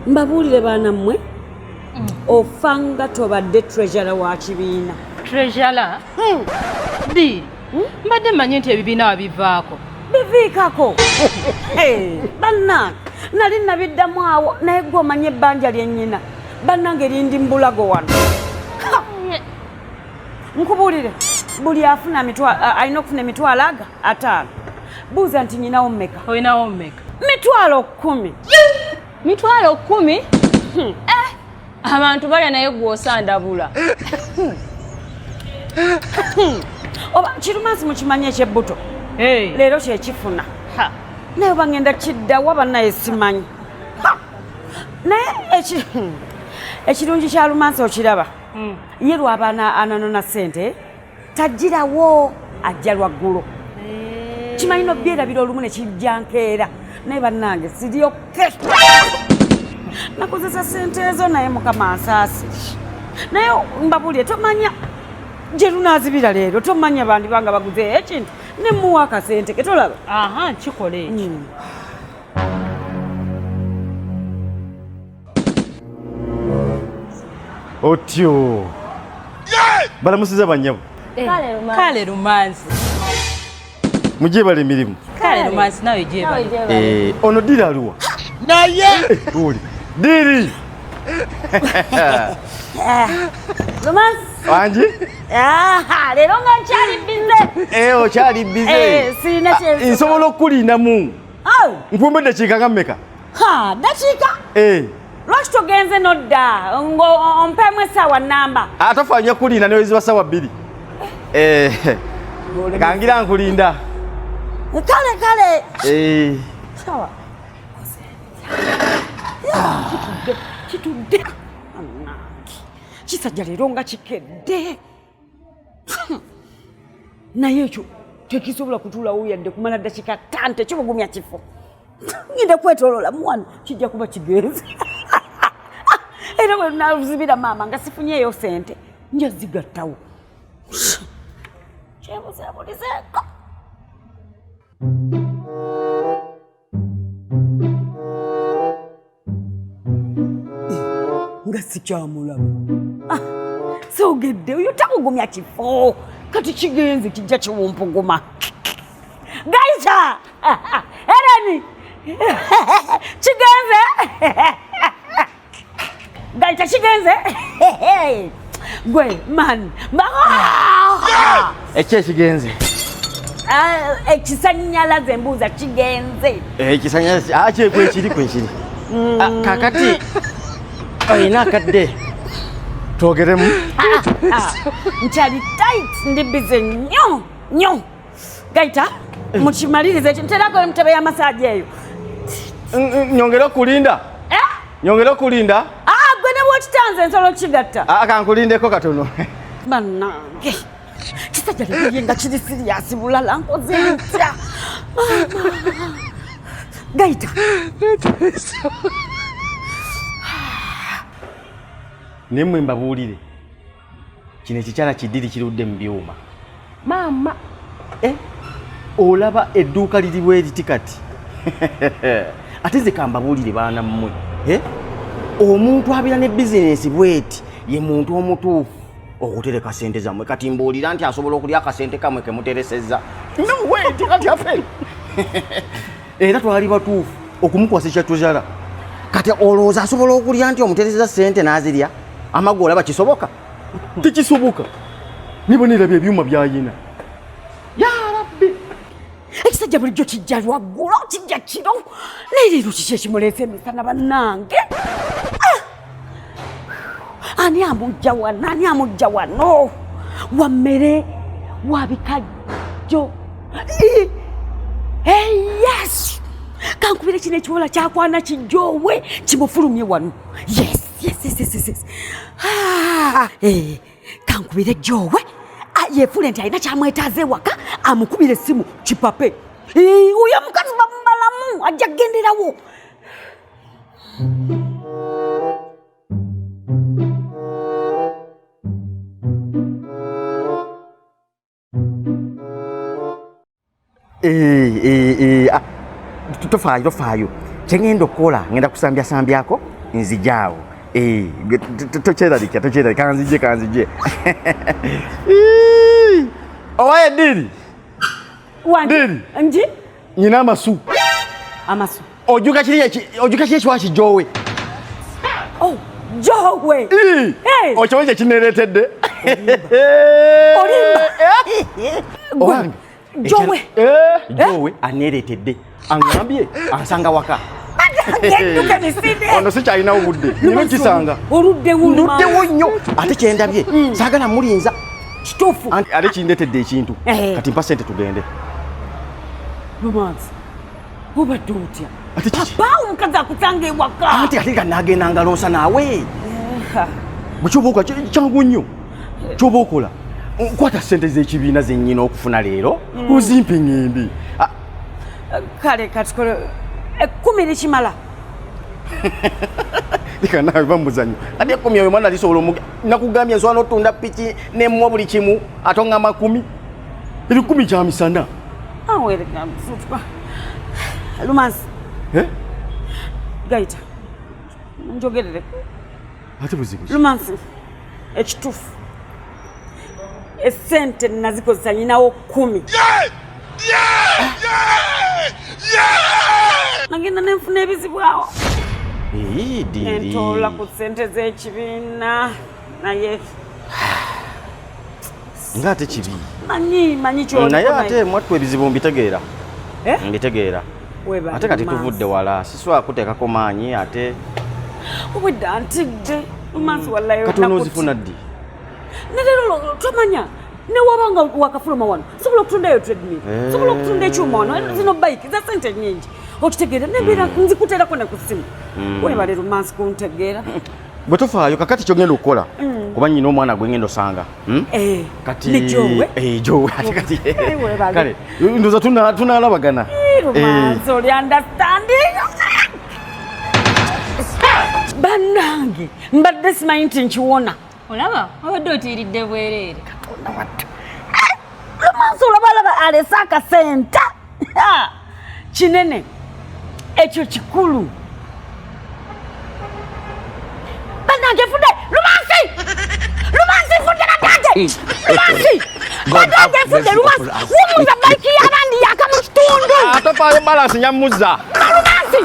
Mbabuulire baana mmwe ofanga tobadde treasurer wa kibiina. Treasurer? Ddi? Mbadde mmanyi nti ebibiina wabivaako. Biviikako. Bannange nali nabiddamu awo naye gwe omanye ebbanja lyennyina bannange lindi mbulago wano. Nkubuulire buli afuna alina okufuna emitwalo aga 5. Buuza nti nyinawo mmeka? Olinawo mmeka? 10,000. Mitwalo 10? Abantu balya naye gw'osandabula. Oba kirumansi mukimanye ekyebbuto leero kyekifuna naye oba ngenda kiddawa bannaye simanyi. Naye ekirungi kya Lumansi okiraba ye lwaba ananona ssente tajjirawo ajja lwaggulu. Kimanyi nobyerabira olumu ne kijja nkeera naye bannange siryoke nakozesa ssente ezo naye Mukama ansaasi. Naye mbabuulire tomanya gye lunaazibira leero tomanya bandi banga baguze ekintu ne muwa akasente ke tolaba. Aha, kikola ekyo. Otyo balamusiza bannyabo. Kale Lumansi. Mugyebala emirimu. Kale Lumansi nawe gyebala. Ono Diri aluwa? Naye! Tuli. Diri! Lumansi. Wangi? Leero nga nkyali bize. Okyali bize. Sirina kyensobola. Nsobola okukulindamu. Nkumba eddakiika nga mmeka? Dakiika? Lwaki togenze nodda ompeemu essaawa nnamba? Atafanya kulinda neweziba ssaawa 2. Kangira nkulinda. Kale. Sawa. Kitudde. Kisajja leero nga kikedde. Naye ekyo tekisobola kutuulawo yadde kumala ddakiika 5 tekibugumya kifo. Ngenda kwetoloola muwano kijja kuba kigenze. Era bwe naluzibira maama nga sifunyeeyo ssente nja zigattawo. Kyebuzeebulizeeko. Nga sikyamulaba. Soogedde oyo takugumya kifo kati kigenze kijja kiwumpuguma. Gaita! Erani! Kigenze! Gaita kigenze! Gwe man! Ekigenze? Ekisannyalaze embuuza kigenze. Ekisannyalaze kwekiri. Kakati olina akadde twogeremu. Nkyali tight ndi bize nnyo. Gaita mukimalirize ekyo nterako emutebe y'amasaagi eyo. Nyongera okulinda? Nyongera okulinda? Gwe ne bw'okitanze nsobola kigatta. Kankulindeko katono. Bannange kisajja leero nga kiri siriyasi bulala nkoze ntya. Gaita. Naye mmwe mbabuulire kino ekikyala kiddiri kirudde mu byuma. Maama olaba edduuka liri bwe riti kati. Ate nze kambabuulire baana mmwe omuntu abeera ne bizinensi bweti ye muntu omutuufu okutereka ssente zammwe. Kati mbuulira nti asobola okulya akasente kamwe kemuteresezza. Weti kati afe. Era twali batuufu okumukwasa ekyatuzala. Kati olowooza asobola okulya nti omuteresezza ssente n'azirya? Amagwe olaba kisoboka? Tekisoboka. Nibonerabye ebyuma byayina. Ya Rabbi! Ekisajja bulijjo kijja lwaggulu kijja kiro naye leero kiki ekimuleese emisana bannange. Ani amujja wano wa mmere wa bikajjo. Yes! Kankubire kino ekiwola kyakwana kijjoowe kimufulumye wano. Yes. Kankubire jjoowe yeefule nti alina kyamwetaaza ewaka amukubire essimu kipape. Oyo omukazi bamubalamu ajja kugenderawo. tofaayo kyengenda okukola ngenda kusambyasambyako nzijaawo tokyeralika kanzije owaye diri nji nyina amasu ojuka kiri ekiwaki jowe jowe okimanyi kyekineeretedde owange jowe aneeretedde aŋambye ansanga waka ono sikyalinawo budde nino kisanga nduddewo nnyo ate kyendabye saagala mulinza kituufu ate kindeetedde ekintu kati mpa sente tugende Lumansi obadde otya papa omukazi akusanga ewaka anti ate nga nagenda ngaloosa naawe bwekyoba okola kyangu nnyo kyoba okola nkwata sente z'ekibiina zennyina okufuna leero ozimpe ŋŋende kale katukole 10 likimala leka naawe bamuzanyo ate 10 eyo mwana lisobola nakugambye nsobola n'otunda piki nemmuwa buli kimu ate oŋŋamba 10 eri 10 kyamisana Lumansi gaita njogerere ate buziguzi Lumansi ekituufu esente nazikozesa nyinawo 10 nagenda nenfuna ebizibu awo nentoola ku sente z'ekibiina naye ngaate kibi manyi naye ate mwattu ebizibu mbitegeera mbitegeera ate kati tuvudde wala siswa kuteekako maanyi ate obwedda ntidde Lumansi wallayo kati onoozifuna ddi nerero tomanya newabanga wakafuluma wano sobola okutundayo treadmill sobola okutunda ekyuma wano zino bike za sente nyingi okitegeera nembeera nzikuteerako ne ku ssimu webale Lumansi kuntegeera bwe tofaayo kakati kyogenda okukola kuba nyina omwana gwengenda osanga kati jowe ate kati kale ndoza tunaalabagana Lumansi oli understanding bannange mbadde simanyi nti nkiwona olaba obadde otiiridde bwereere Lumansi olabalaba alese akasenta kinene ekyo kikulu bannange fudde Lumansi fudde bannange bannange fudde Lumansi wumuza bayiki y'abandi yaka mu kitundu atofaayo balansi nyamuzza Lumansi